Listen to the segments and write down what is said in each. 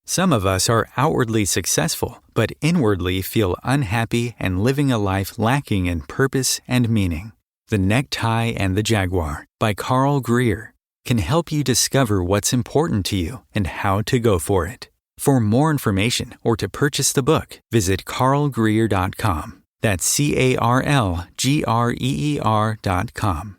Some of us are outwardly successful, but inwardly feel unhappy and living a life lacking in purpose and meaning. The Necktie and the Jaguar by Carl Greer can help you discover what's important to you and how to go for it. For more information or to purchase the book, visit carlgreer.com. That's CarlGreer.com.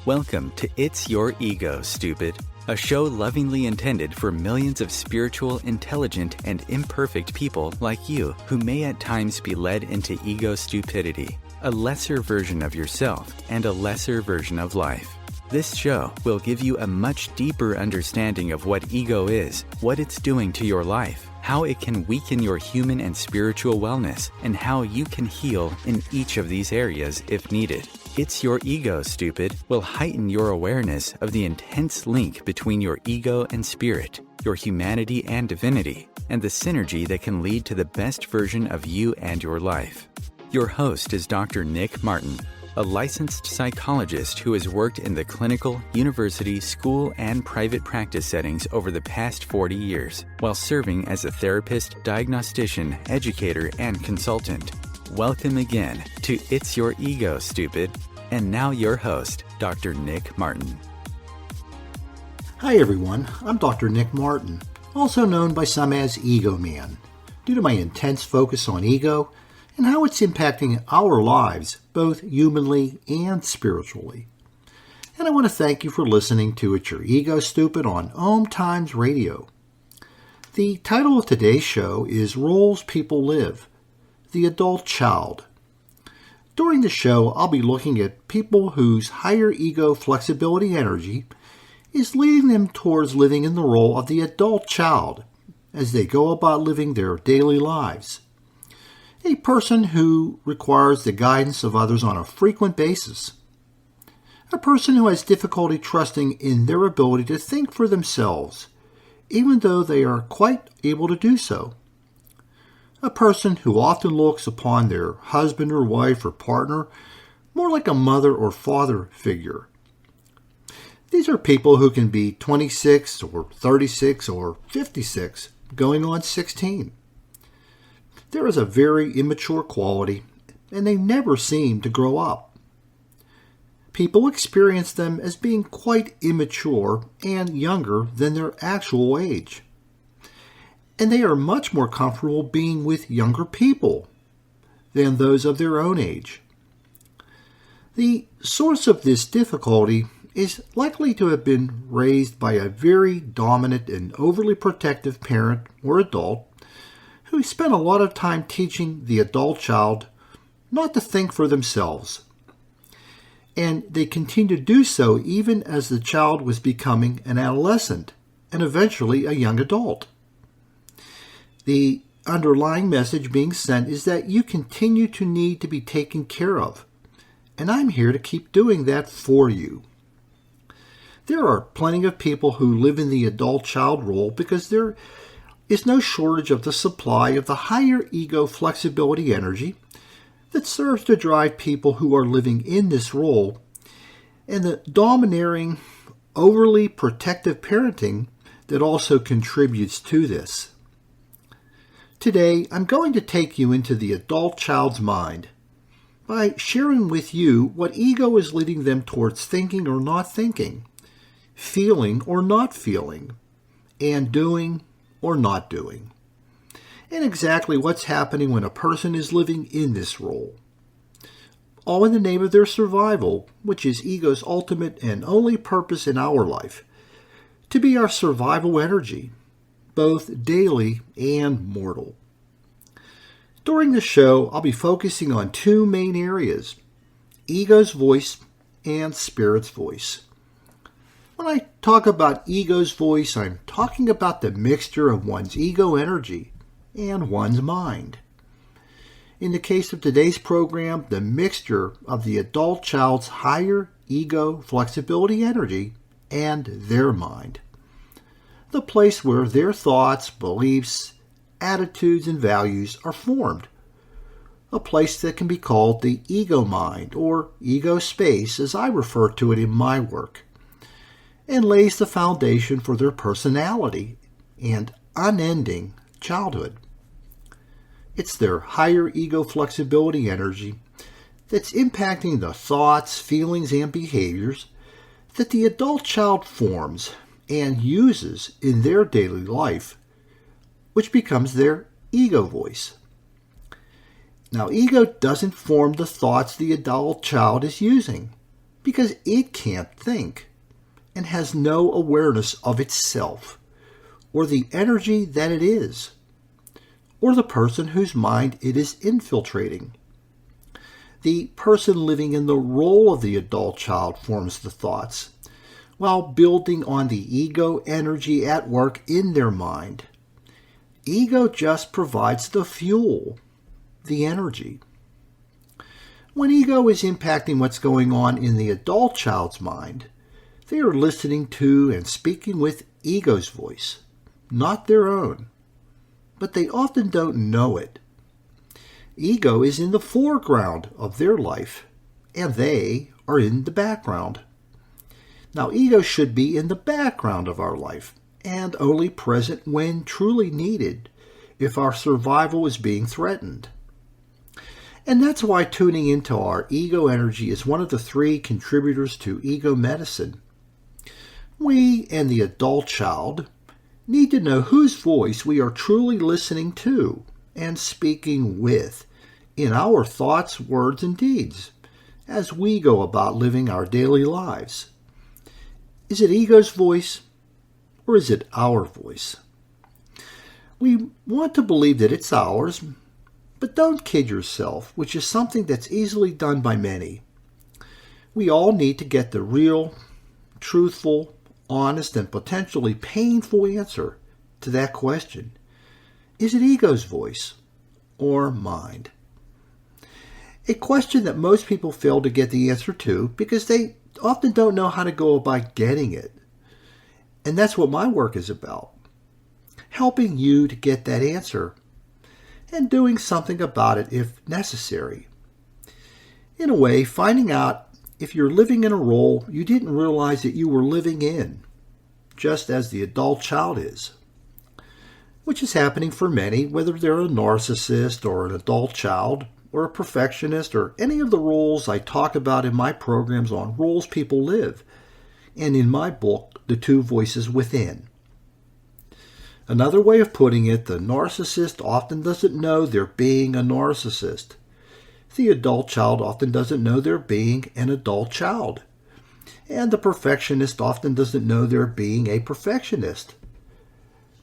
Welcome to It's Your Ego, Stupid, a show lovingly intended for millions of spiritual, intelligent, and imperfect people like you who may at times be led into ego stupidity, a lesser version of yourself and a lesser version of life. This show will give you a much deeper understanding of what ego is, what it's doing to your life, how it can weaken your human and spiritual wellness, and how you can heal in each of these areas if needed. It's Your Ego, Stupid will heighten your awareness of the intense link between your ego and spirit, your humanity and divinity, and the synergy that can lead to the best version of you and your life. Your host is Dr. Nick Martin, a licensed psychologist who has worked in the clinical, university, school, and private practice settings over the past 40 years, while serving as a therapist, diagnostician, educator, and consultant. Welcome again to It's Your Ego, Stupid. And now your host, Dr. Nick Martin. Hi everyone, I'm Dr. Nick Martin, also known by some as Ego Man, due to my intense focus on ego and how it's impacting our lives, both humanly and spiritually. And I want to thank you for listening to It's Your Ego, Stupid on OMTimes Radio. The title of today's show is Roles People Live, the Adult Child. During the show, I'll be looking at people whose higher ego flexibility energy is leading them towards living in the role of the adult child as they go about living their daily lives. A person who requires the guidance of others on a frequent basis. A person who has difficulty trusting in their ability to think for themselves, even though they are quite able to do so. A person who often looks upon their husband or wife or partner more like a mother or father figure. These are people who can be 26 or 36 or 56, going on 16. There is a very immature quality, and they never seem to grow up. People experience them as being quite immature and younger than their actual age. And they are much more comfortable being with younger people than those of their own age. The source of this difficulty is likely to have been raised by a very dominant and overly protective parent or adult who spent a lot of time teaching the adult child not to think for themselves. And they continue to do so even as the child was becoming an adolescent and eventually a young adult. The underlying message being sent is that you continue to need to be taken care of, and I'm here to keep doing that for you. There are plenty of people who live in the adult-child role because there is no shortage of the supply of the higher ego flexibility energy that serves to drive people who are living in this role, and the domineering, overly protective parenting that also contributes to this. Today, I'm going to take you into the adult child's mind by sharing with you what ego is leading them towards thinking or not thinking, feeling or not feeling, and doing or not doing, and exactly what's happening when a person is living in this role. All in the name of their survival, which is ego's ultimate and only purpose in our life, to be our survival energy, both daily and mortal. During the show, I'll be focusing on two main areas, ego's voice and spirit's voice. When I talk about ego's voice, I'm talking about the mixture of one's ego energy and one's mind. In the case of today's program, the mixture of the adult child's higher ego flexibility energy and their mind. the place where their thoughts, beliefs, attitudes, and values are formed. A place that can be called the ego mind, or ego space as I refer to it in my work, and lays the foundation for their personality and unending childhood. It's their higher ego flexibility energy that's impacting the thoughts, feelings, and behaviors that the adult child forms and uses in their daily life, which becomes their ego voice. Now, ego doesn't form the thoughts the adult child is using because it can't think and has no awareness of itself or the energy that it is, or the person whose mind it is infiltrating. The person living in the role of the adult child forms the thoughts, while building on the ego energy at work in their mind. Ego just provides the fuel, the energy. When ego is impacting what's going on in the adult child's mind, they are listening to and speaking with ego's voice, not their own. But they often don't know it. Ego is in the foreground of their life, and they are in the background. Now, ego should be in the background of our life, and only present when truly needed, if our survival is being threatened. And that's why tuning into our ego energy is one of the 3 contributors to ego medicine. We and the adult child need to know whose voice we are truly listening to and speaking with in our thoughts, words, and deeds as we go about living our daily lives. Is it ego's voice or is it our voice? We want to believe that it's ours, but don't kid yourself, which is something that's easily done by many. We all need to get the real, truthful, honest, and potentially painful answer to that question. Is it ego's voice or mind? A question that most people fail to get the answer to because they often don't know how to go about getting it. And that's what my work is about. Helping you to get that answer and doing something about it if necessary. In a way, finding out if you're living in a role you didn't realize that you were living in, just as the adult child is, which is happening for many, whether they're a narcissist or an adult child or a perfectionist or any of the roles I talk about in my programs on roles people live, and in my book, The 2 Voices Within. Another way of putting it, the narcissist often doesn't know they're being a narcissist. The adult child often doesn't know they're being an adult child. And the perfectionist often doesn't know they're being a perfectionist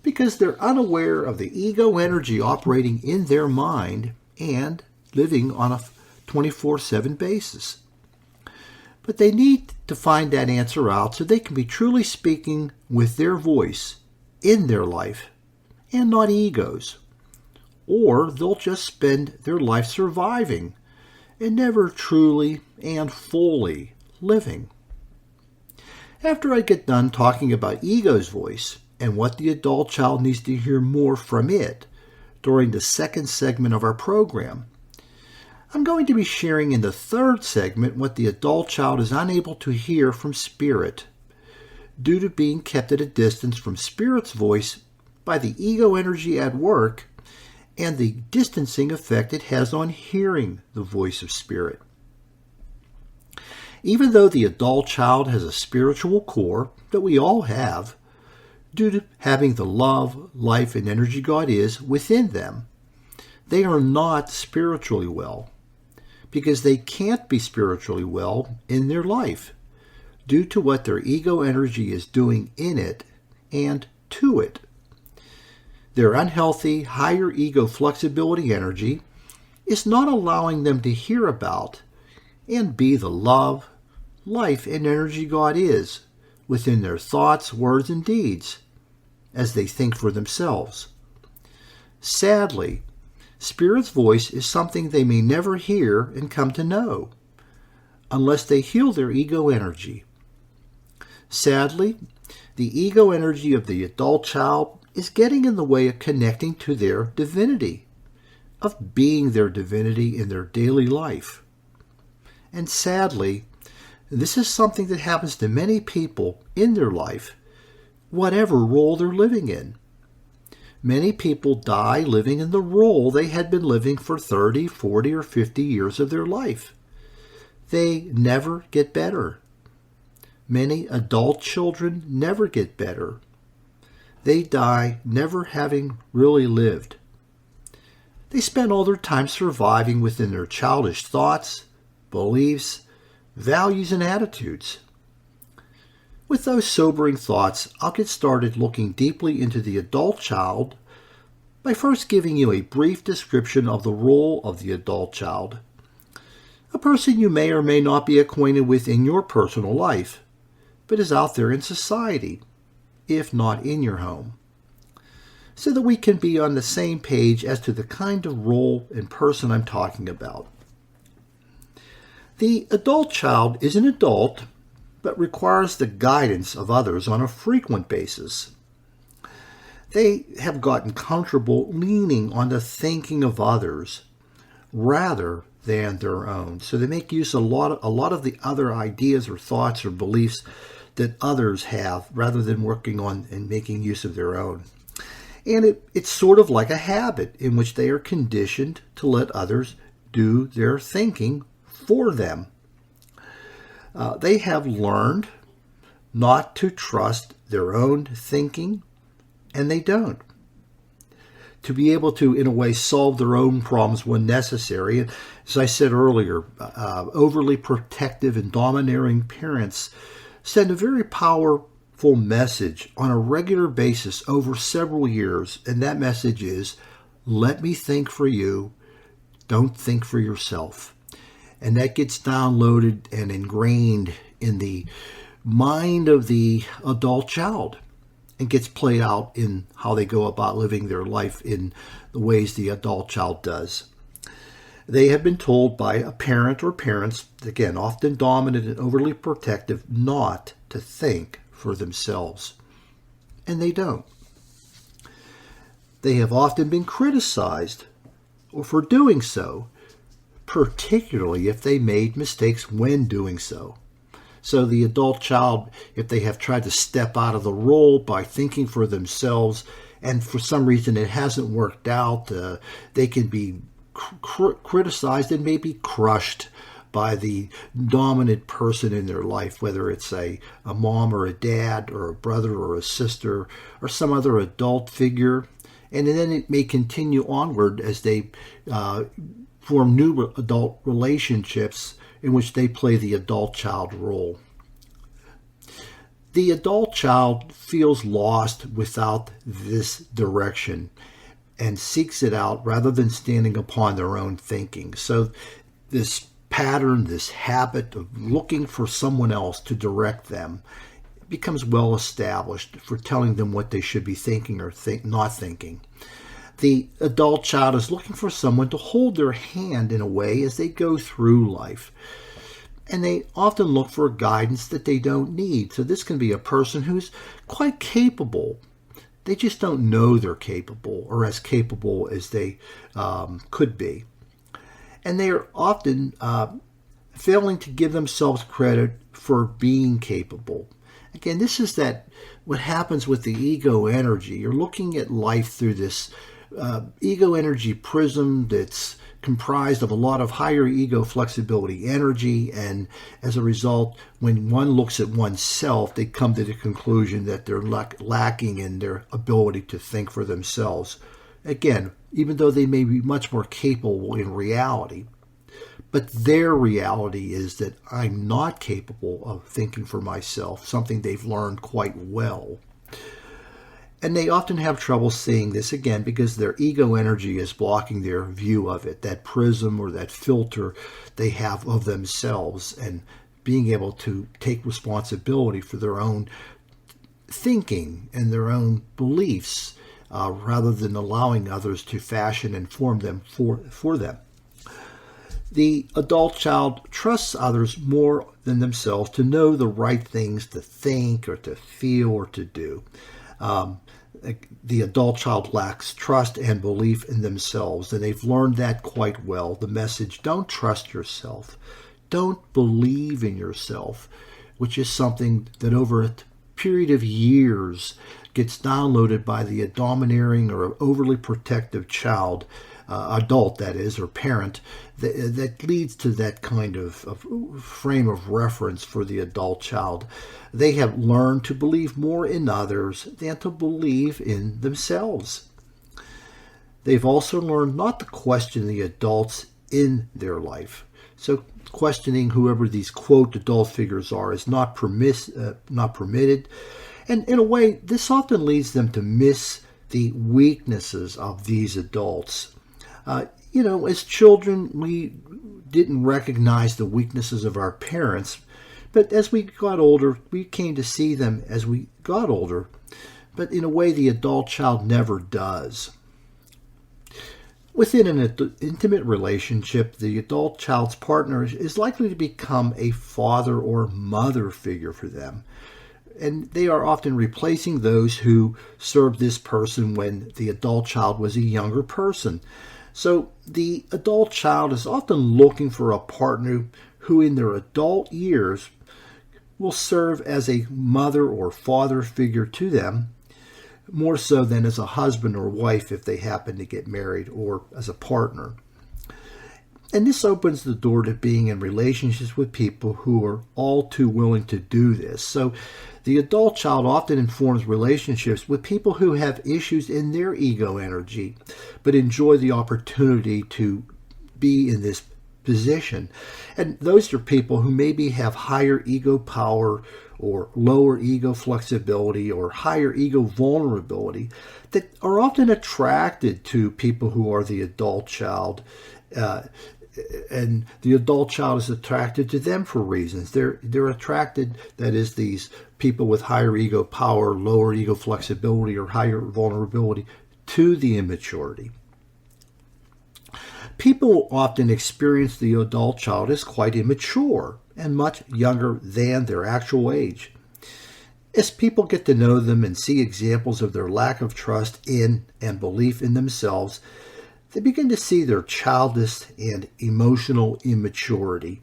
because they're unaware of the ego energy operating in their mind and living on a 24/7 basis. But they need to find that answer out so they can be truly speaking with their voice in their life and not ego's. Or they'll just spend their life surviving and never truly and fully living. After I get done talking about ego's voice and what the adult child needs to hear more from it during the 2nd segment of our program, I'm going to be sharing in the 3rd segment what the adult child is unable to hear from spirit due to being kept at a distance from spirit's voice by the ego energy at work and the distancing effect it has on hearing the voice of spirit. Even though the adult child has a spiritual core that we all have, due to having the love, life, and energy God is within them, they are not spiritually well because they can't be spiritually well in their life due to what their ego energy is doing in it and to it. Their unhealthy, higher ego flexibility energy is not allowing them to hear about and be the love, life, and energy God is within their thoughts, words, and deeds as they think for themselves. Sadly, Spirit's voice is something they may never hear and come to know unless they heal their ego energy. Sadly, The ego energy of the adult child is getting in the way of connecting to their divinity, of being their divinity in their daily life. And sadly, this is something that happens to many people in their life, whatever role they're living in. Many people die living in the role they had been living for 30, 40, or 50 years of their life. They never get better. Many adult children never get better. They die never having really lived. They spend all their time surviving within their childish thoughts, beliefs, values, and attitudes. With those sobering thoughts, I'll get started looking deeply into the adult child by first giving you a brief description of the role of the adult child, a person you may or may not be acquainted with in your personal life, but is out there in society, if not in your home, so that we can be on the same page as to the kind of role and person I'm talking about. The adult child is an adult, but requires the guidance of others on a frequent basis. They have gotten comfortable leaning on the thinking of others rather than their own. So they make use of a lot of the other ideas or thoughts or beliefs that others have rather than working on and making use of their own. And it's sort of like a habit in which they are conditioned to let others do their thinking for them. They have learned not to trust their own thinking, and they don't. To be able to, in a way, solve their own problems when necessary. And as I said earlier, overly protective and domineering parents send a very powerful message on a regular basis over several years, and that message is, let me think for you, don't think for yourself. And that gets downloaded and ingrained in the mind of the adult child and gets played out in how they go about living their life in the ways the adult child does. They have been told by a parent or parents, again, often dominant and overly protective, not to think for themselves. And they don't. They have often been criticized for doing so, particularly if they made mistakes when doing so. So the adult child, if they have tried to step out of the role by thinking for themselves, and for some reason it hasn't worked out, they can be criticized and maybe crushed by the dominant person in their life, whether it's a mom or a dad or a brother or a sister or some other adult figure. And then it may continue onward as they form new adult relationships in which they play the adult child role. The adult child feels lost without this direction and seeks it out rather than standing upon their own thinking. So this pattern, this habit of looking for someone else to direct them becomes well established for telling them what they should be thinking or not thinking. The adult child is looking for someone to hold their hand in a way as they go through life. And they often look for guidance that they don't need. So this can be a person who's quite capable. They just don't know they're capable or as capable as they could be. And they are often failing to give themselves credit for being capable. Again, this is what happens with the ego energy. You're looking at life through this ego energy prism that's comprised of a lot of higher ego flexibility energy, and as a result, when one looks at oneself, they come to the conclusion that they're lacking in their ability to think for themselves. Again, even though they may be much more capable in reality, but their reality is that I'm not capable of thinking for myself, something they've learned quite well. And they often have trouble seeing this, again, because their ego energy is blocking their view of it, that prism or that filter they have of themselves, and being able to take responsibility for their own thinking and their own beliefs, rather than allowing others to fashion and form them for them. The adult child trusts others more than themselves to know the right things to think or to feel or to do. Um, the adult child lacks trust and belief in themselves, and they've learned that quite well. The message, don't trust yourself. Don't believe in yourself, which is something that over a period of years gets downloaded by the domineering or overly protective child, adult that is, or parent, that leads to that kind of frame of reference for the adult child. They have learned to believe more in others than to believe in themselves. They've also learned not to question the adults in their life. So questioning whoever these quote adult figures are is not permitted. And in a way, this often leads them to miss the weaknesses of these adults. As children, we didn't recognize the weaknesses of our parents, but as we got older, we came to see them as we got older. But in a way, the adult child never does. Within an intimate relationship, the adult child's partner is likely to become a father or mother figure for them. And they are often replacing those who served this person when the adult child was a younger person. So the adult child is often looking for a partner who in their adult years will serve as a mother or father figure to them, more so than as a husband or wife if they happen to get married, or as a partner. And this opens the door to being in relationships with people who are all too willing to do this. So the adult child often informs relationships with people who have issues in their ego energy, but enjoy the opportunity to be in this position. And those are people who maybe have higher ego power or lower ego flexibility or higher ego vulnerability that are often attracted to people who are the adult child. And the adult child is attracted to them for reasons. They're attracted, that is, these people with higher ego power, lower ego flexibility, or higher vulnerability to the immaturity. People often experience the adult child as quite immature and much younger than their actual age. As people get to know them and see examples of their lack of trust in and belief in themselves, they begin to see their childish and emotional immaturity.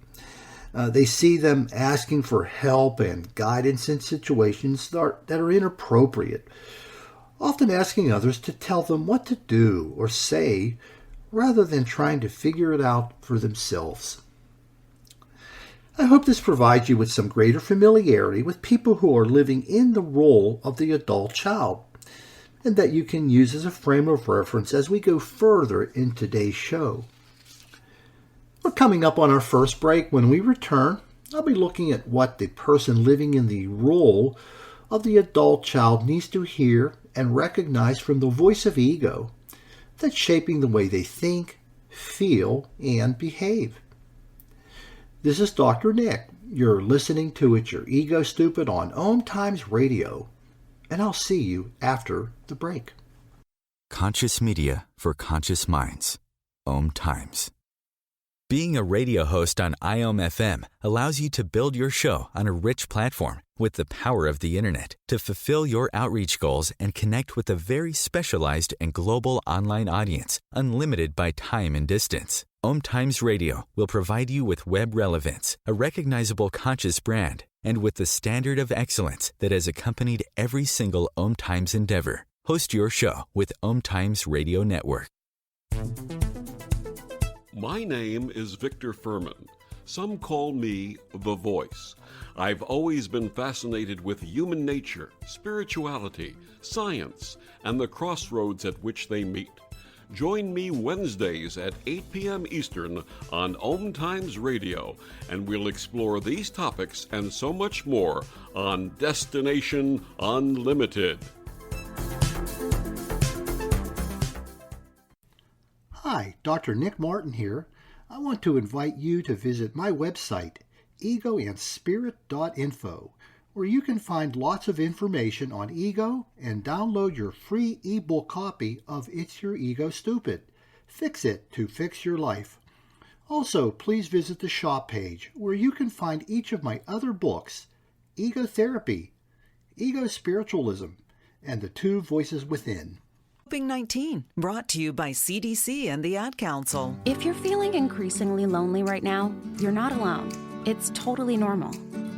They see them asking for help and guidance in situations that are inappropriate, often asking others to tell them what to do or say rather than trying to figure it out for themselves. I hope this provides you with some greater familiarity with people who are living in the role of the adult child, and that you can use as a frame of reference as we go further in today's show. We're coming up on our first break. When we return, I'll be looking at what the person living in the role of the adult child needs to hear and recognize from the voice of ego that's shaping the way they think, feel, and behave. This is Dr. Nick. You're listening to It's Your Ego Stupid on OMTimes Radio. And I'll see you after the break. Conscious media for conscious minds. OMTimes. Being a radio host on IOM FM allows you to build your show on a rich platform with the power of the internet to fulfill your outreach goals and connect with a very specialized and global online audience, unlimited by time and distance. OMTimes Radio will provide you with web relevance, a recognizable conscious brand, and with the standard of excellence that has accompanied every single OMTimes endeavor. Host your show with OMTimes Radio Network. My name is Victor Furman. Some call me The Voice. I've always been fascinated with human nature, spirituality, science, and the crossroads at which they meet. Join me Wednesdays at 8 p.m. Eastern on OMTimes Radio, and we'll explore these topics and so much more on Destination Unlimited. Hi, Dr. Nick Martin here. I want to invite you to visit my website, egoandspirit.info, where you can find lots of information on ego and download your free ebook copy of It's Your Ego Stupid. Fix it to fix your life. Also, please visit the shop page where you can find each of my other books, Ego Therapy, Ego Spiritualism, and The Two Voices Within. COVID-19, brought to you by CDC and the Ad Council. If you're feeling increasingly lonely right now, you're not alone. It's totally normal.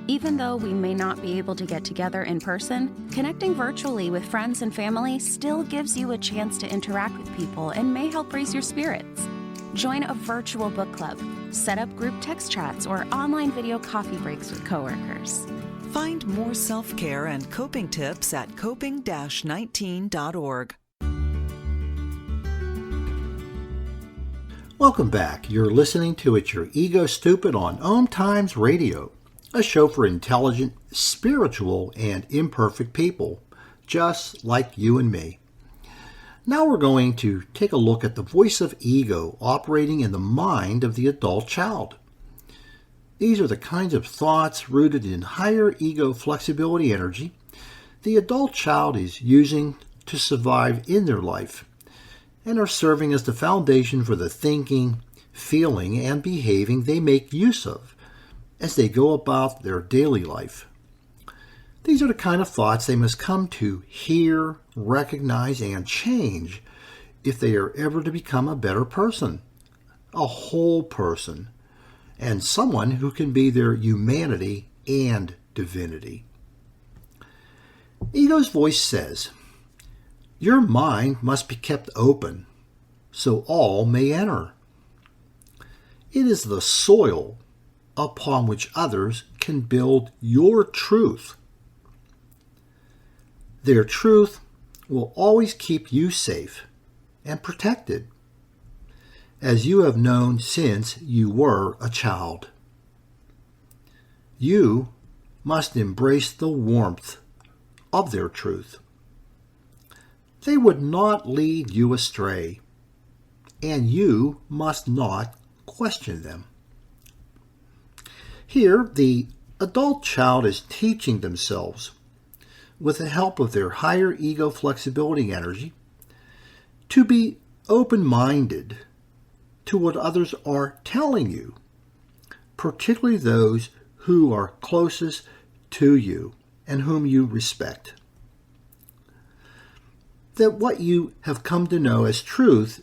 Even though we may not be able to get together in person, connecting virtually with friends and family still gives you a chance to interact with people and may help raise your spirits. Join a virtual book club, set up group text chats, or online video coffee breaks with coworkers. Find more self-care and coping tips at coping-19.org. Welcome back. You're listening to It's Your Ego Stupid on OMTimes Radio, a show for intelligent, spiritual, and imperfect people, just like you and me. Now we're going to take a look at the voice of ego operating in the mind of the adult child. These are the kinds of thoughts rooted in higher ego flexibility energy the adult child is using to survive in their life, and are serving as the foundation for the thinking, feeling, and behaving they make use of as they go about their daily life. These are the kind of thoughts they must come to hear, recognize, and change if they are ever to become a better person, a whole person, and someone who can be their humanity and divinity. Ego's voice says, "Your mind must be kept open so all may enter. It is the soil upon which others can build your truth. Their truth will always keep you safe and protected, as you have known since you were a child. You must embrace the warmth of their truth. They would not lead you astray, and you must not question them." Here, the adult child is teaching themselves, with the help of their higher ego flexibility energy, to be open-minded to what others are telling you, particularly those who are closest to you and whom you respect. That what you have come to know as truth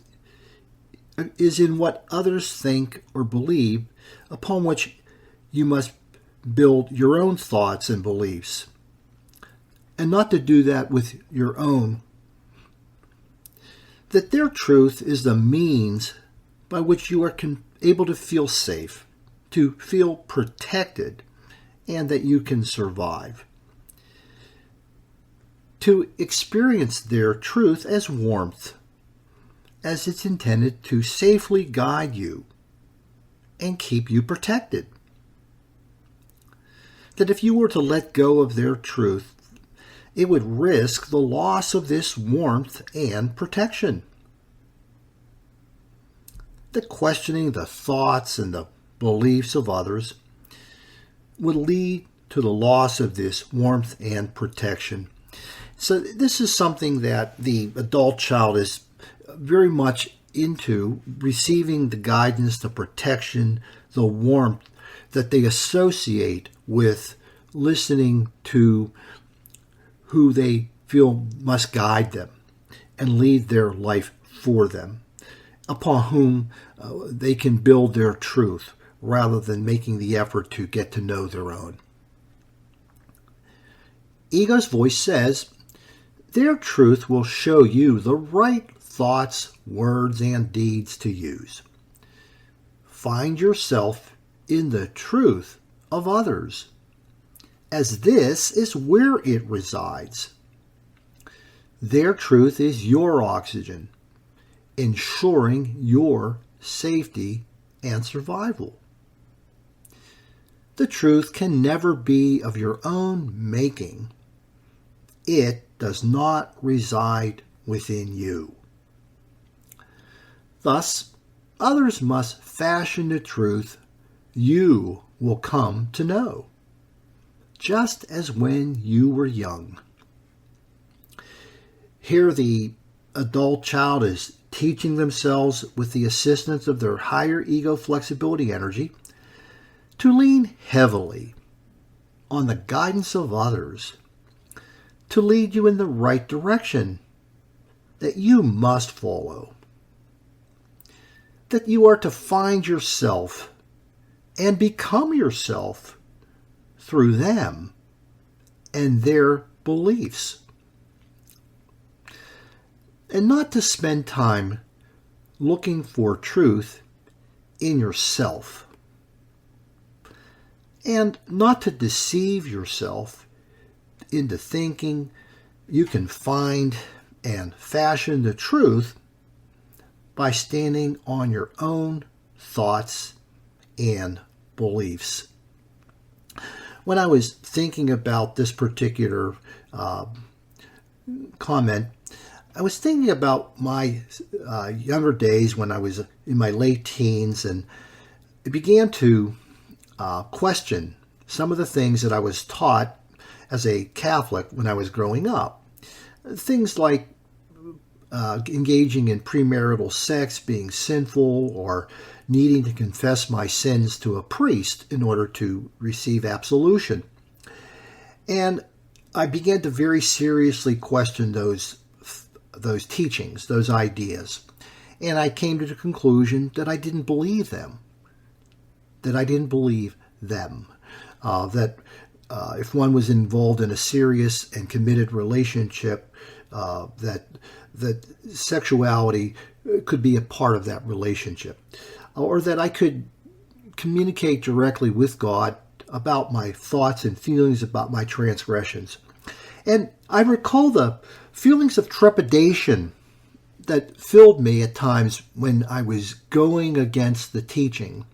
is in what others think or believe, upon which you must build your own thoughts and beliefs, and not to do that with your own. That their truth is the means by which you are able to feel safe, to feel protected, and that you can survive. To experience their truth as warmth, as it's intended to safely guide you and keep you protected. That if you were to let go of their truth, it would risk the loss of this warmth and protection. That questioning the thoughts and the beliefs of others would lead to the loss of this warmth and protection. So this is something that the adult child is very much into, receiving the guidance, the protection, the warmth that they associate with listening to who they feel must guide them and lead their life for them, upon whom they can build their truth rather than making the effort to get to know their own. Ego's voice says, their truth will show you the right thoughts, words, and deeds to use. Find yourself in the truth of others, as this is where it resides. Their truth is your oxygen, ensuring your safety and survival. The truth can never be of your own making. It does not reside within you. Thus, others must fashion the truth you will come to know, just as when you were young. Here the adult child is teaching themselves, with the assistance of their higher ego flexibility energy, to lean heavily on the guidance of others to lead you in the right direction that you must follow. That you are to find yourself and become yourself through them and their beliefs. And not to spend time looking for truth in yourself. And not to deceive yourself into thinking you can find and fashion the truth by standing on your own thoughts and beliefs. When I was thinking about this particular comment, I was thinking about my younger days when I was in my late teens, and I began to question some of the things that I was taught as a Catholic when I was growing up. Things like engaging in premarital sex being sinful, or needing to confess my sins to a priest in order to receive absolution. And I began to very seriously question those teachings, those ideas. And I came to the conclusion that I didn't believe them. That if one was involved in a serious and committed relationship, that sexuality could be a part of that relationship, or that I could communicate directly with God about my thoughts and feelings about my transgressions. And I recall the feelings of trepidation that filled me at times when I was going against the teaching.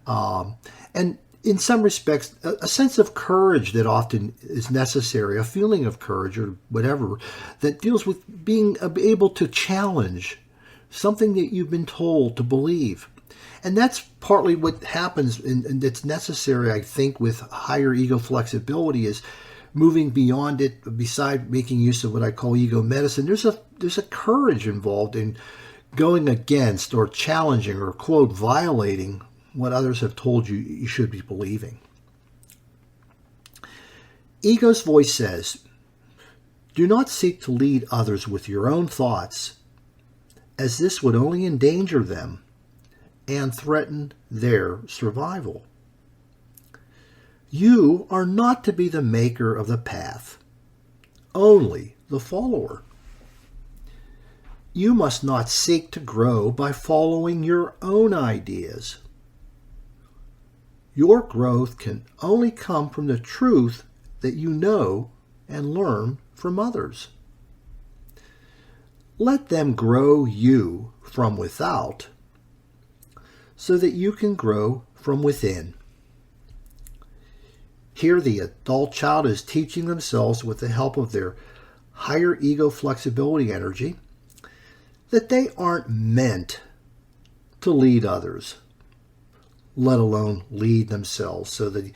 And in some respects, a sense of courage that often is necessary, a feeling of courage or whatever, that deals with being able to challenge something that you've been told to believe. And that's partly what happens, and that's necessary, I think, with higher ego flexibility, is moving beyond it, beside making use of what I call ego medicine. There's a courage involved in going against or challenging or, quote, violating what others have told you you should be believing. Ego's voice says, do not seek to lead others with your own thoughts, as this would only endanger them and threaten their survival. You are not to be the maker of the path, only the follower. You must not seek to grow by following your own ideas. Your growth can only come from the truth that you know and learn from others. Let them grow you from without so that you can grow from within. Here the adult child is teaching themselves, with the help of their higher ego flexibility energy, that they aren't meant to lead others, let alone lead themselves. So that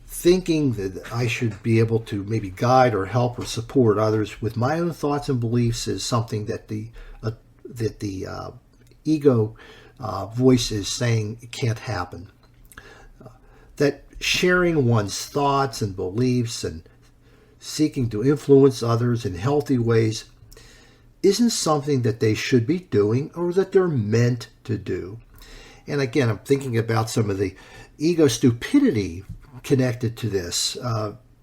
thinking that I should be able to maybe guide or help or support others with my own thoughts and beliefs is something that the ego voice is saying it can't happen. That sharing one's thoughts and beliefs and seeking to influence others in healthy ways isn't something that they should be doing or that they're meant to do. And again, I'm thinking about some of the ego stupidity connected to this,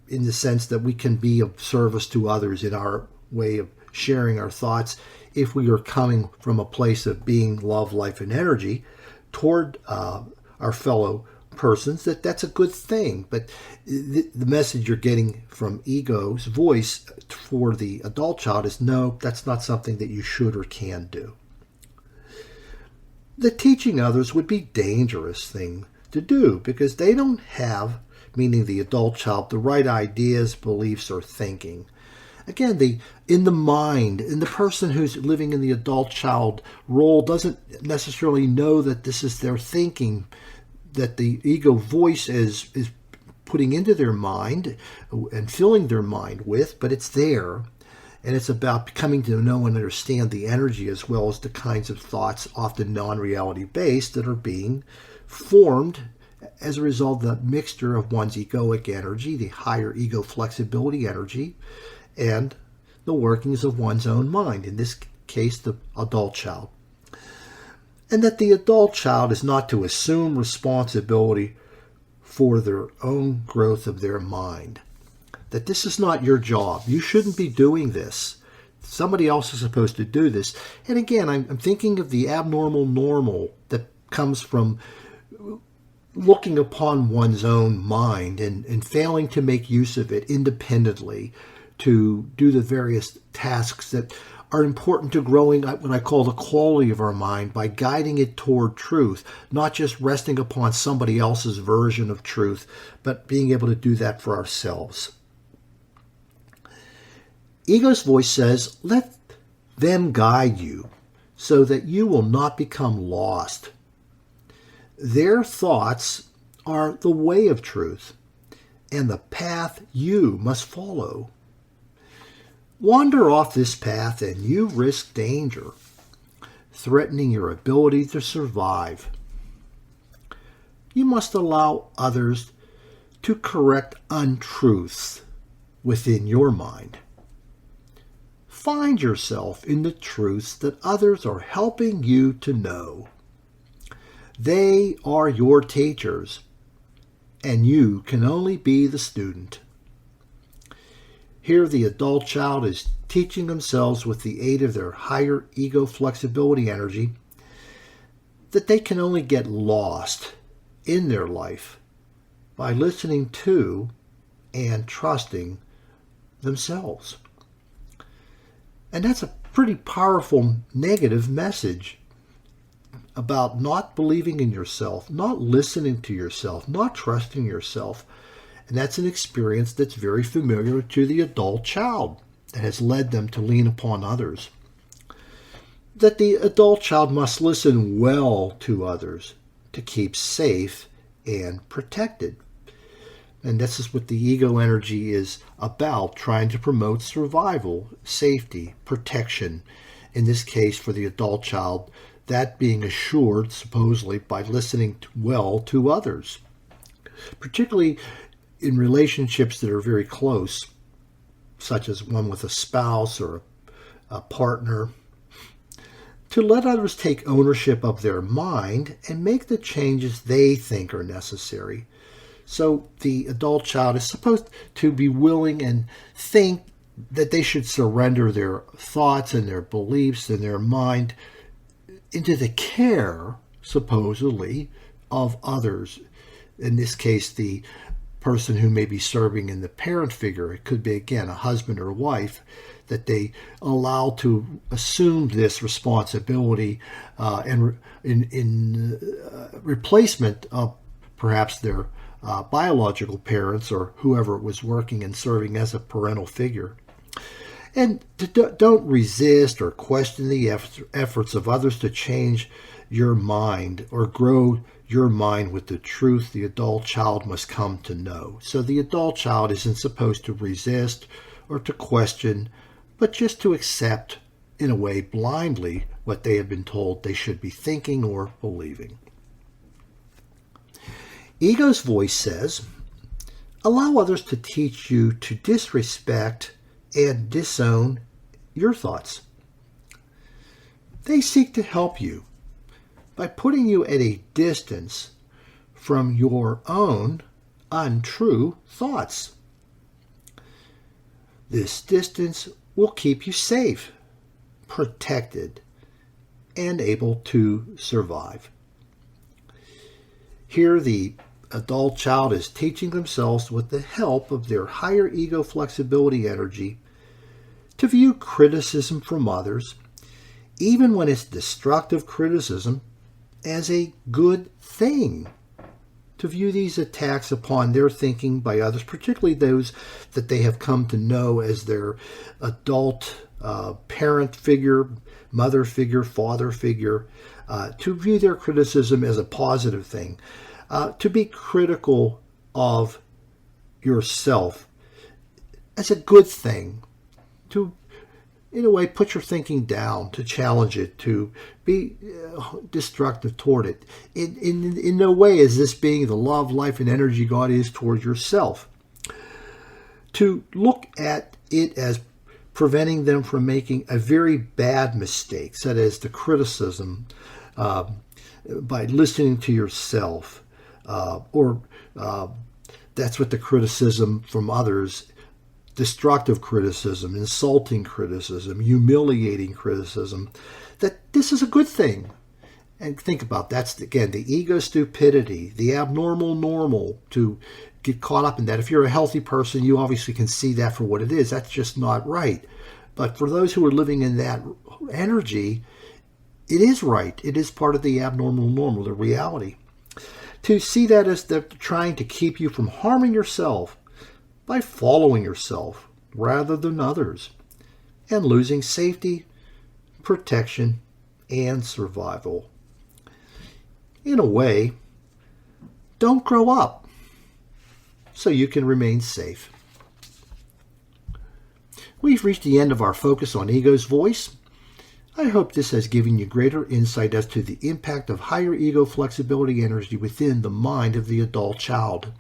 in the sense that we can be of service to others in our way of sharing our thoughts if we are coming from a place of being love, life, and energy toward our fellow persons. That's a good thing. But the message you're getting from ego's voice for the adult child is, no, that's not something that you should or can do. The teaching others would be a dangerous thing to do, because they don't have, meaning the adult child, the right ideas, beliefs, or thinking. Again, in the person who's living in the adult child role doesn't necessarily know that this is their thinking, that the ego voice is putting into their mind and filling their mind with, but it's there. And it's about coming to know and understand the energy as well as the kinds of thoughts, often non-reality based, that are being formed as a result of the mixture of one's egoic energy, the higher ego flexibility energy, and the workings of one's own mind, in this case, the adult child. And that the adult child is not to assume responsibility for their own growth of their mind. That this is not your job. You shouldn't be doing this. Somebody else is supposed to do this. And again, I'm thinking of the abnormal normal that comes from looking upon one's own mind and failing to make use of it independently to do the various tasks that are important to growing what I call the quality of our mind by guiding it toward truth, not just resting upon somebody else's version of truth, but being able to do that for ourselves. Ego's voice says, let them guide you so that you will not become lost. Their thoughts are the way of truth and the path you must follow. Wander off this path and you risk danger, threatening your ability to survive. You must allow others to correct untruths within your mind. Find yourself in the truths that others are helping you to know. They are your teachers, and you can only be the student. Here the adult child is teaching themselves with the aid of their higher ego flexibility energy that they can only get lost in their life by listening to and trusting themselves. And that's a pretty powerful negative message about not believing in yourself, not listening to yourself, not trusting yourself. And that's an experience that's very familiar to the adult child that has led them to lean upon others. That the adult child must listen well to others to keep safe and protected. And this is what the ego energy is about, trying to promote survival, safety, protection. In this case, for the adult child, that being assured, supposedly, by listening well to others. Particularly in relationships that are very close, such as one with a spouse or a partner, to let others take ownership of their mind and make the changes they think are necessary. So the adult child is supposed to be willing and think that they should surrender their thoughts and their beliefs and their mind into the care, supposedly, of others. In this case, the person who may be serving in the parent figure. It could be, again, a husband or a wife, that they allow to assume this responsibility and in replacement of perhaps their biological parents or whoever was working and serving as a parental figure. And don't resist or question the efforts of others to change your mind or grow your mind with the truth the adult child must come to know. So the adult child isn't supposed to resist or to question, but just to accept, in a way, blindly what they have been told they should be thinking or believing. Ego's voice says, allow others to teach you to disrespect and disown your thoughts. They seek to help you by putting you at a distance from your own untrue thoughts. This distance will keep you safe, protected, and able to survive. Here the adult child is teaching themselves with the help of their higher ego flexibility energy to view criticism from others, even when it's destructive criticism, as a good thing. To view these attacks upon their thinking by others, particularly those that they have come to know as their adult parent figure, mother figure, father figure, to view their criticism as a positive thing. To be critical of yourself as a good thing. To in a way, put your thinking down, to challenge it, to be destructive toward it. In no way is this being the love, life, and energy God is toward yourself. To look at it as preventing them from making a very bad mistake, such as the criticism by listening to yourself, or that's what the criticism from others, destructive criticism, insulting criticism, humiliating criticism, that this is a good thing. And think about that's, again, the ego stupidity, the abnormal normal, to get caught up in that. If you're a healthy person, you obviously can see that for what it is. That's just not right. But for those who are living in that energy, it is right. It is part of the abnormal normal, the reality. To see that as they're trying to keep you from harming yourself by following yourself rather than others, and losing safety, protection, and survival. In a way, don't grow up so you can remain safe. We've reached the end of our focus on ego's voice. I hope this has given you greater insight as to the impact of higher ego flexibility energy within the mind of the adult child.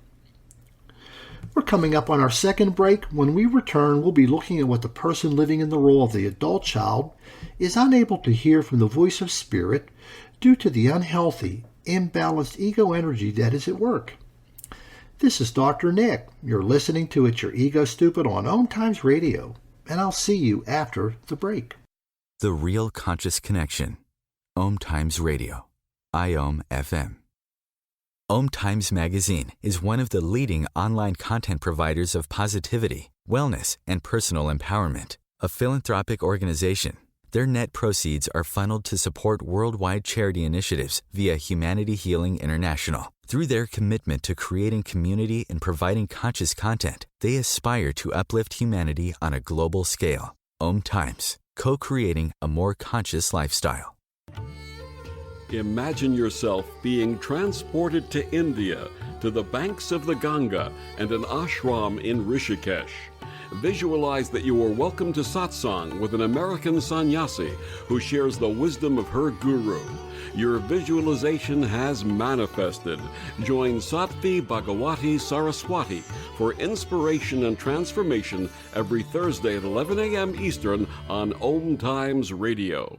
We're coming up on our second break. When we return, we'll be looking at what the person living in the role of the adult child is unable to hear from the voice of spirit due to the unhealthy, imbalanced ego energy that is at work. This is Dr. Nick. You're listening to It's Your Ego Stupid on OMTimes Radio, and I'll see you after the break. The Real Conscious Connection. OMTimes Radio. IOM FM. OMTimes Magazine is one of the leading online content providers of positivity, wellness, and personal empowerment. A philanthropic organization, their net proceeds are funneled to support worldwide charity initiatives via Humanity Healing International. Through their commitment to creating community and providing conscious content, they aspire to uplift humanity on a global scale. OMTimes, co-creating a more conscious lifestyle. Imagine yourself being transported to India, to the banks of the Ganga and an ashram in Rishikesh. Visualize that you are welcome to satsang with an American sannyasi who shares the wisdom of her guru. Your visualization has manifested. Join Sattvi Bhagawati Saraswati for inspiration and transformation every Thursday at 11 a.m. Eastern on OMTimes Radio.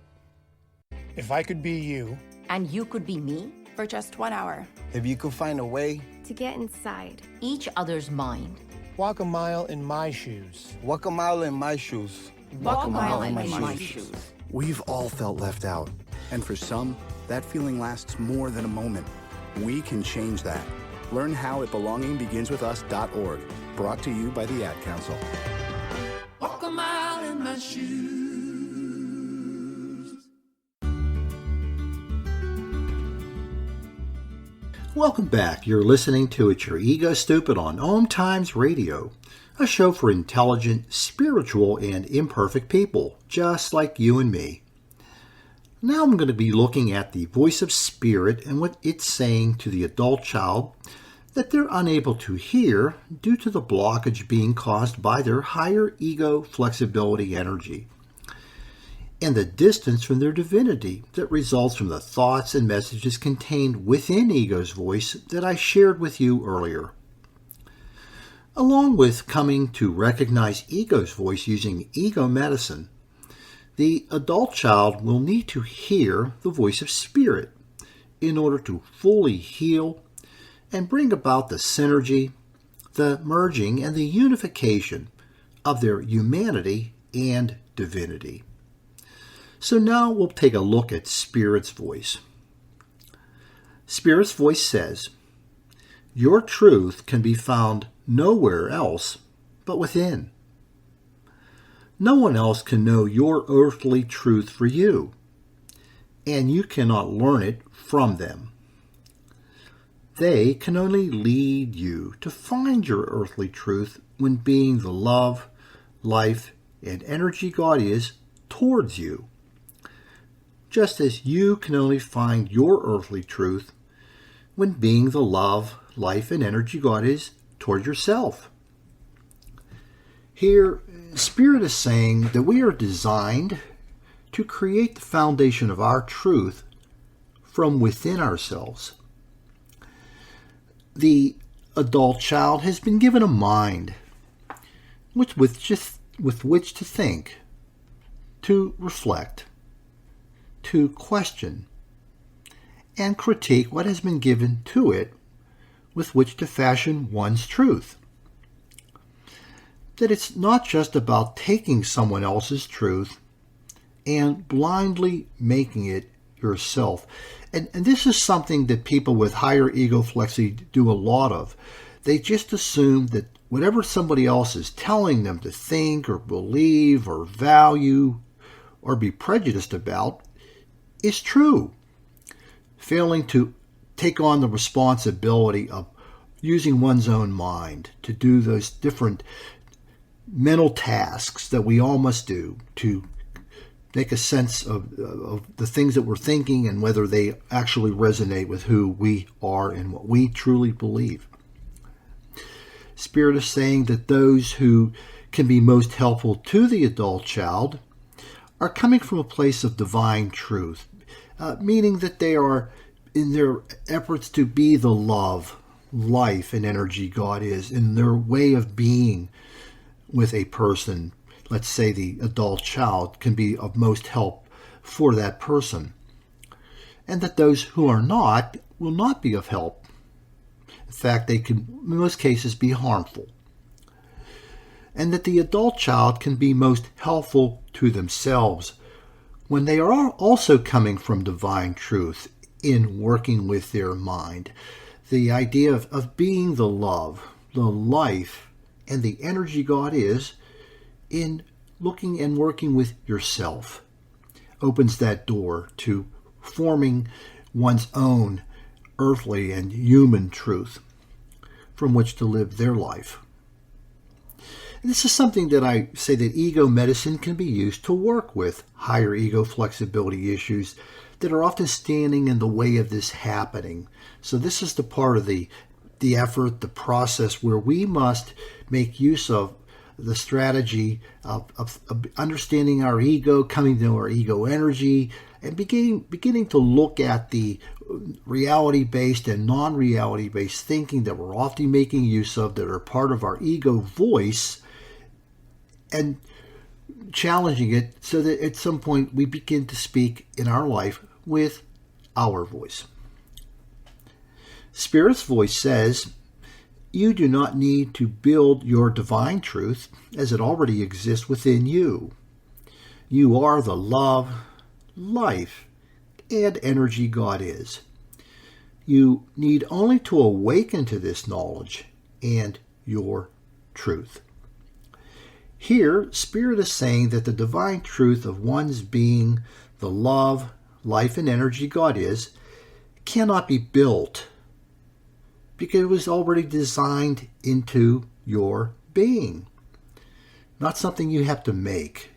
If I could be you, and you could be me, for just 1 hour. If you could find a way to get inside each other's mind. Walk a mile in my shoes. Walk a mile in my shoes. Walk a mile in my shoes. We've all felt left out. And for some, that feeling lasts more than a moment. We can change that. Learn how at belongingbeginswithus.org. Brought to you by the Ad Council. Walk a mile in my shoes. Welcome back. You're listening to It's Your Ego Stupid on OMTimes Radio, a show for intelligent, spiritual, and imperfect people, just like you and me. Now I'm going to be looking at the voice of spirit and what it's saying to the adult child that they're unable to hear due to the blockage being caused by their higher ego flexibility energy, and the distance from their divinity that results from the thoughts and messages contained within ego's voice that I shared with you earlier. Along with coming to recognize ego's voice using ego medicine, the adult child will need to hear the voice of spirit in order to fully heal and bring about the synergy, the merging, and the unification of their humanity and divinity. So now we'll take a look at Spirit's voice. Spirit's voice says, "Your truth can be found nowhere else but within. No one else can know your earthly truth for you, and you cannot learn it from them. They can only lead you to find your earthly truth when being the love, life, and energy God is towards you, just as you can only find your earthly truth when being the love, life, and energy God is toward yourself. Here, Spirit is saying that we are designed to create the foundation of our truth from within ourselves. The adult child has been given a mind with which to think, to reflect, to question, and critique what has been given to it with which to fashion one's truth. That it's not just about taking someone else's truth and blindly making it yourself. And this is something that people with higher ego flexi do a lot of. They just assume that whatever somebody else is telling them to think or believe or value or be prejudiced about is true, failing to take on the responsibility of using one's own mind to do those different mental tasks that we all must do to make a sense of the things that we're thinking and whether they actually resonate with who we are and what we truly believe. Spirit is saying that those who can be most helpful to the adult child are coming from a place of divine truth, meaning that they are in their efforts to be the love, life, and energy God is, in their way of being with a person. Let's say the adult child can be of most help for that person. And that those who are not will not be of help. In fact, they can, in most cases, be harmful. And that the adult child can be most helpful to themselves when they are also coming from divine truth in working with their mind. The idea of being the love, the life, and the energy God is in looking and working with yourself opens that door to forming one's own earthly and human truth from which to live their life. This is something that I say that ego medicine can be used to work with higher ego flexibility issues that are often standing in the way of this happening. So this is the part of the effort, the process where we must make use of the strategy of understanding our ego, coming to our ego energy, and beginning to look at the reality-based and non-reality-based thinking that we're often making use of that are part of our ego voice, and challenging it so that at some point we begin to speak in our life with our voice. Spirit's voice says, you do not need to build your divine truth as it already exists within you. You are the love, life, and energy God is. You need only to awaken to this knowledge and your truth. Here, Spirit is saying that the divine truth of one's being, the love, life, and energy God is, cannot be built because it was already designed into your being. Not something you have to make.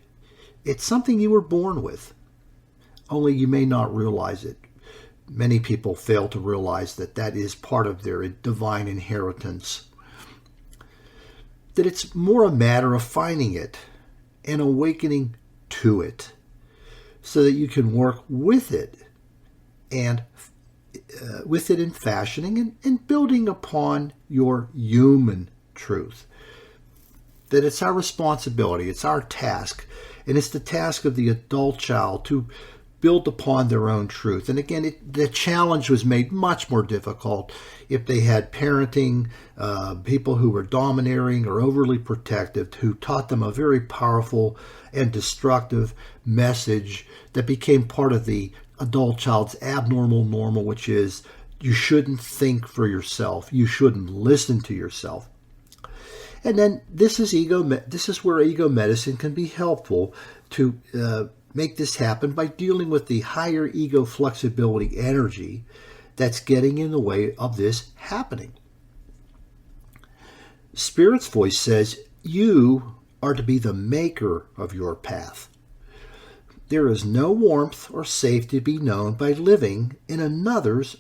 It's something you were born with. Only you may not realize it. Many people fail to realize that that is part of their divine inheritance. That it's more a matter of finding it and awakening to it so that you can work with it and in fashioning and building upon your human truth. That it's our responsibility, it's our task, and it's the task of the adult child to build upon their own truth. And again, the challenge was made much more difficult if they had parenting, people who were domineering or overly protective, who taught them a very powerful and destructive message that became part of the adult child's abnormal normal, which is you shouldn't think for yourself, you shouldn't listen to yourself. And then this is where ego medicine can be helpful to make this happen by dealing with the higher ego flexibility energy that's getting in the way of this happening. Spirit's voice says you are to be the maker of your path. There is no warmth or safety to be known by living in another's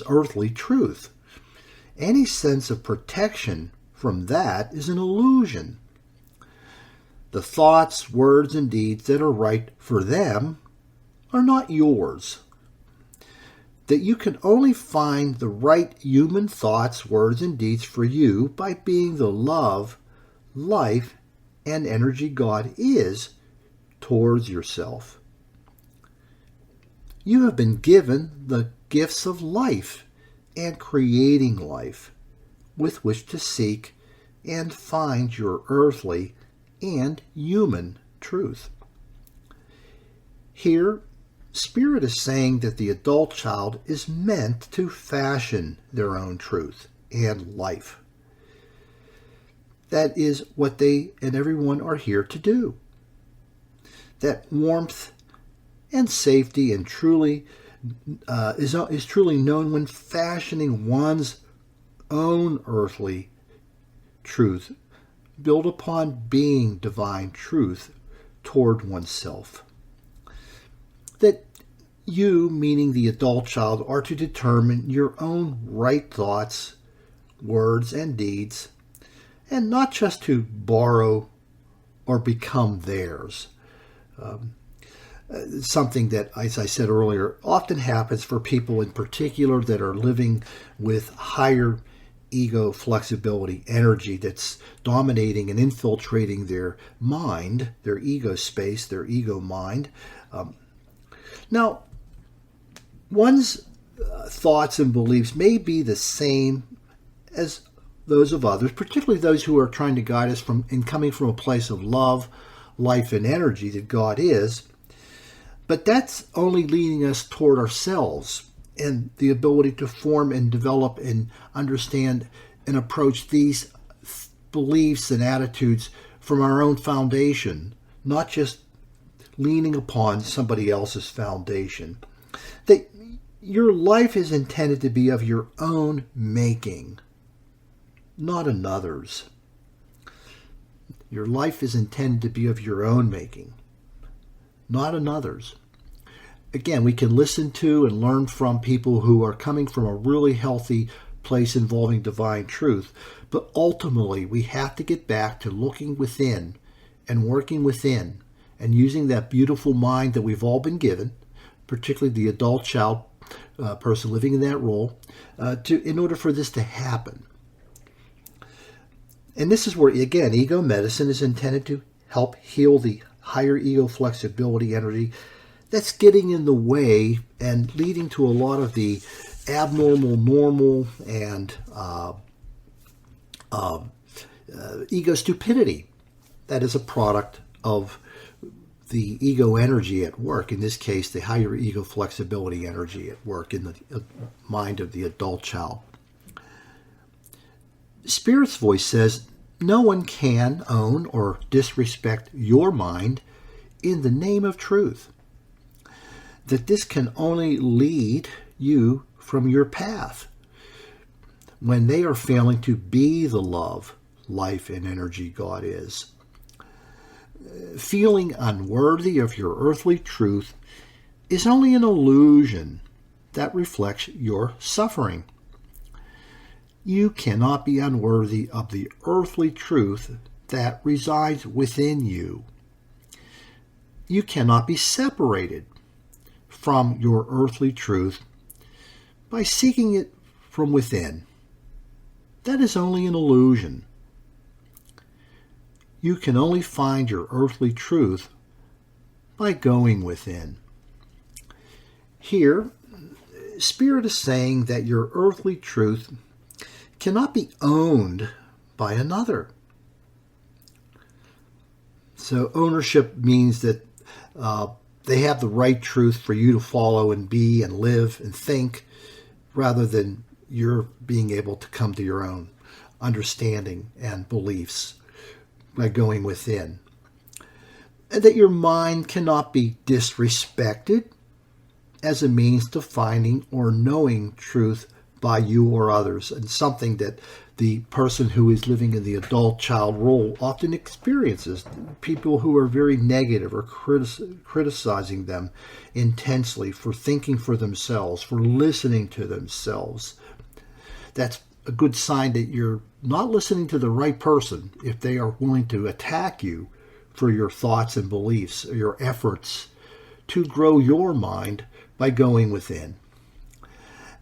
earthly truth. Any sense of protection from that is an illusion. the thoughts, words, and deeds that are right for them are not yours. That you can only find the right human thoughts, words, and deeds for you by being the love, life, and energy God is towards yourself. You have been given the gifts of life and creating life with which to seek and find your earthly and human truth. Here, Spirit is saying that the adult child is meant to fashion their own truth and life. That is what they and everyone are here to do. That warmth and safety and truly is truly known when fashioning one's own earthly truth, built upon being divine truth toward oneself. That you, meaning the adult child, are to determine your own right thoughts, words, and deeds, and not just to borrow or become theirs. Something that, as I said earlier, often happens for people in particular that are living with higher ego flexibility energy that's dominating and infiltrating their mind, their ego space, their ego mind. Now, one's thoughts and beliefs may be the same as those of others, particularly those who are trying to guide us in coming from a place of love, life, and energy that God is. But that's only leading us toward ourselves and the ability to form and develop and understand and approach these beliefs and attitudes from our own foundation, not just leaning upon somebody else's foundation. That your life is intended to be of your own making, not another's. Your life is intended to be of your own making, not another's. Again, we can listen to and learn from people who are coming from a really healthy place involving divine truth, but ultimately we have to get back to looking within and working within and using that beautiful mind that we've all been given, particularly the adult child person living in that role, in order for this to happen. And this is where, again, ego medicine is intended to help heal the higher ego flexibility energy that's getting in the way and leading to a lot of the abnormal, normal, and ego stupidity that is a product of the ego energy at work, in this case, the higher ego flexibility energy at work in the mind of the adult child. Spirit's voice says, no one can own or disrespect your mind in the name of truth. That this can only lead you from your path when they are failing to be the love, life, and energy God is. Feeling unworthy of your earthly truth is only an illusion that reflects your suffering. You cannot be unworthy of the earthly truth that resides within you. You cannot be separated from your earthly truth by seeking it from within. That is only an illusion. You can only find your earthly truth by going within. Here, Spirit is saying that your earthly truth cannot be owned by another. So ownership means that they have the right truth for you to follow and be and live and think, rather than you're being able to come to your own understanding and beliefs by going within. And that your mind cannot be disrespected as a means to finding or knowing truth by you or others, and something that the person who is living in the adult child role often experiences. People who are very negative or criticizing them intensely for thinking for themselves, for listening to themselves. That's a good sign that you're not listening to the right person if they are willing to attack you for your thoughts and beliefs, or your efforts to grow your mind by going within.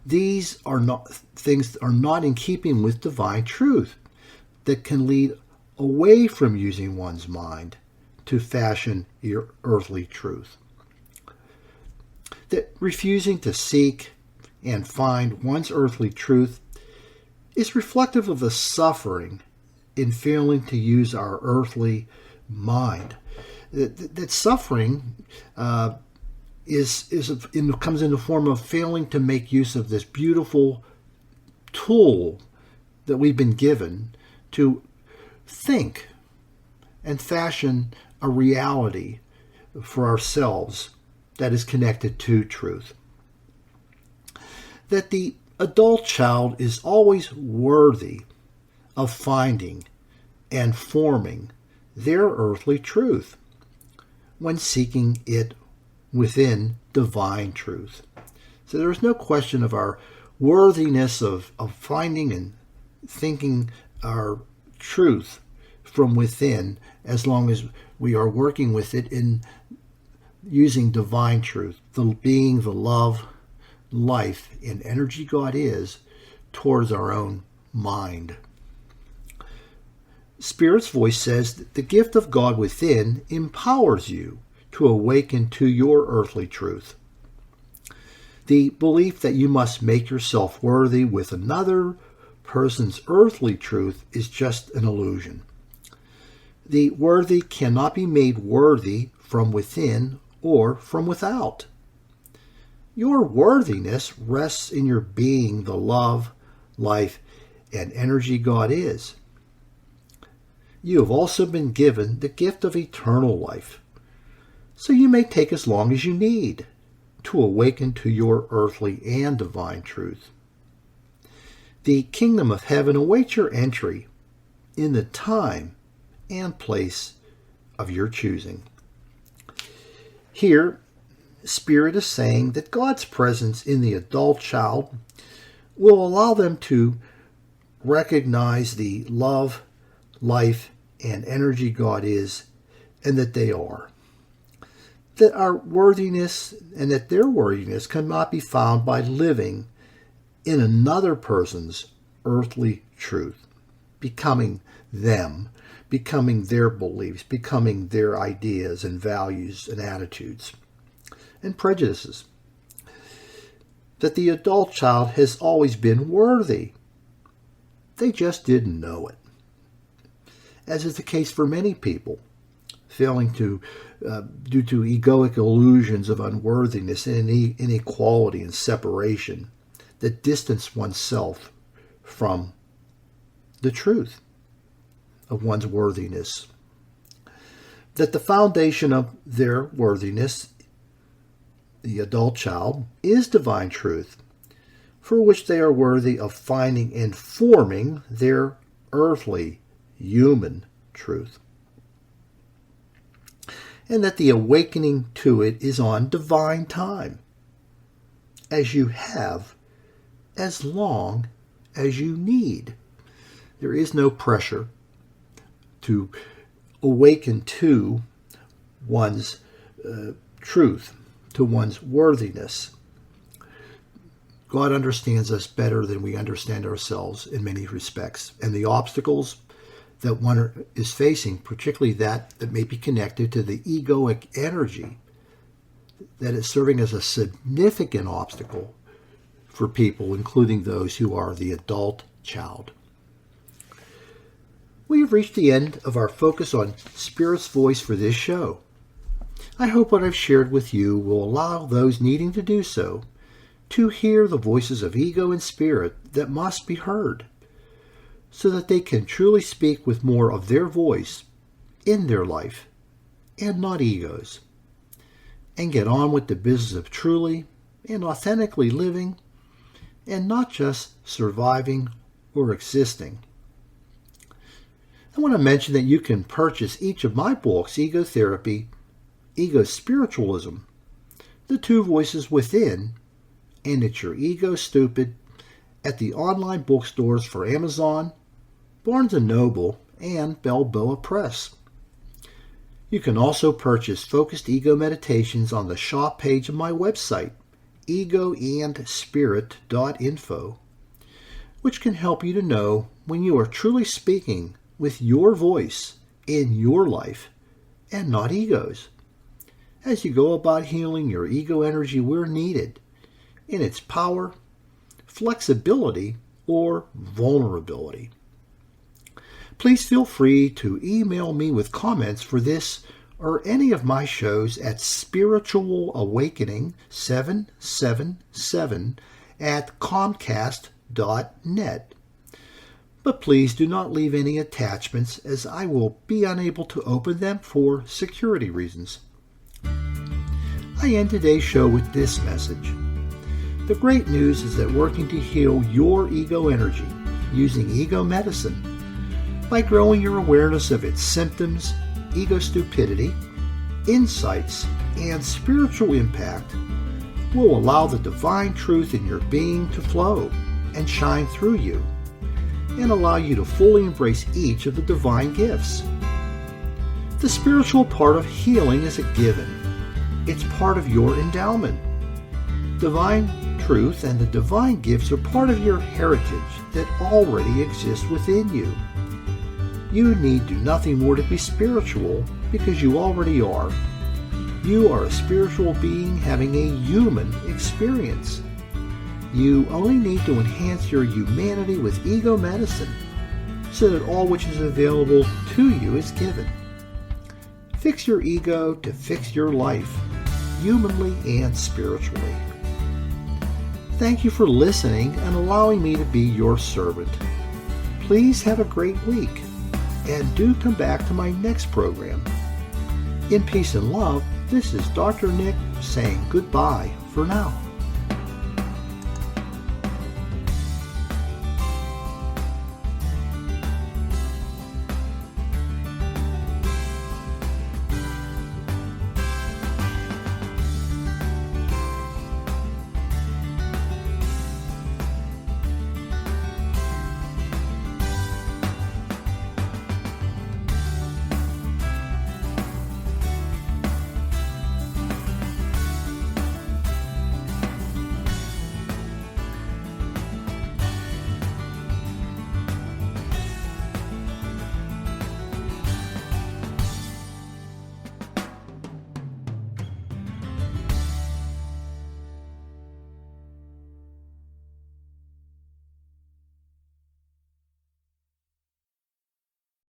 These are not things that are not in keeping with divine truth that can lead away from using one's mind to fashion your earthly truth. That refusing to seek and find one's earthly truth is reflective of the suffering in failing to use our earthly mind. That suffering comes in the form of failing to make use of this beautiful tool that we've been given to think and fashion a reality for ourselves that is connected to truth. That the adult child is always worthy of finding and forming their earthly truth when seeking it within divine truth. So there is no question of our worthiness of finding and thinking our truth from within, as long as we are working with it in using divine truth, the being, the love, life, and energy God is, towards our own mind. Spirit's voice says that the gift of God within empowers you to awaken to your earthly truth. The belief that you must make yourself worthy with another person's earthly truth is just an illusion. The worthy cannot be made worthy from within or from without. Your worthiness rests in your being the love, life, and energy God is. You have also been given the gift of eternal life, so you may take as long as you need to awaken to your earthly and divine truth. The kingdom of heaven awaits your entry in the time and place of your choosing. Here, Spirit is saying that God's presence in the adult child will allow them to recognize the love, life, and energy God is, and that they are. That our worthiness and that their worthiness cannot be found by living in another person's earthly truth, becoming them, becoming their beliefs, becoming their ideas and values and attitudes and prejudices. That the adult child has always been worthy. They just didn't know it. As is the case for many people, failing to, due to egoic illusions of unworthiness and inequality and separation that distance oneself from the truth of one's worthiness. That the foundation of their worthiness, the adult child, is divine truth, for which they are worthy of finding and forming their earthly, human truth. And that the awakening to it is on divine time, as you have as long as you need. There is no pressure to awaken to one's truth, to one's worthiness. God understands us better than we understand ourselves in many respects. And the obstacles that one is facing, particularly that may be connected to the egoic energy that is serving as a significant obstacle for people, including those who are the adult child. We have reached the end of our focus on Spirit's voice for this show. I hope what I've shared with you will allow those needing to do so to hear the voices of ego and spirit that must be heard, so that they can truly speak with more of their voice in their life and not ego's, and get on with the business of truly and authentically living and not just surviving or existing. I want to mention that you can purchase each of my books, Ego Therapy, Ego Spiritualism, The Two Voices Within, and It's Your Ego Stupid, at the online bookstores for Amazon, Barnes & Noble, and Balboa Press. You can also purchase Focused Ego Meditations on the shop page of my website, egoandspirit.info, which can help you to know when you are truly speaking with your voice in your life and not ego's. As you go about healing your ego energy where needed, in its power, flexibility, or vulnerability. Please feel free to email me with comments for this or any of my shows at spiritualawakening777@comcast.net. But please do not leave any attachments, as I will be unable to open them for security reasons. I end today's show with this message. The great news is that working to heal your ego energy using ego medicine by growing your awareness of its symptoms, ego stupidity, insights, and spiritual impact will allow the divine truth in your being to flow and shine through you and allow you to fully embrace each of the divine gifts. The spiritual part of healing is a given. It's part of your endowment. Divine truth and the divine gifts are part of your heritage that already exists within you. You need do nothing more to be spiritual because you already are. You are a spiritual being having a human experience. You only need to enhance your humanity with ego medicine so that all which is available to you is given. Fix your ego to fix your life, humanly and spiritually. Thank you for listening and allowing me to be your servant. Please have a great week, and do come back to my next program. In peace and love, this is Dr. Nick saying goodbye for now.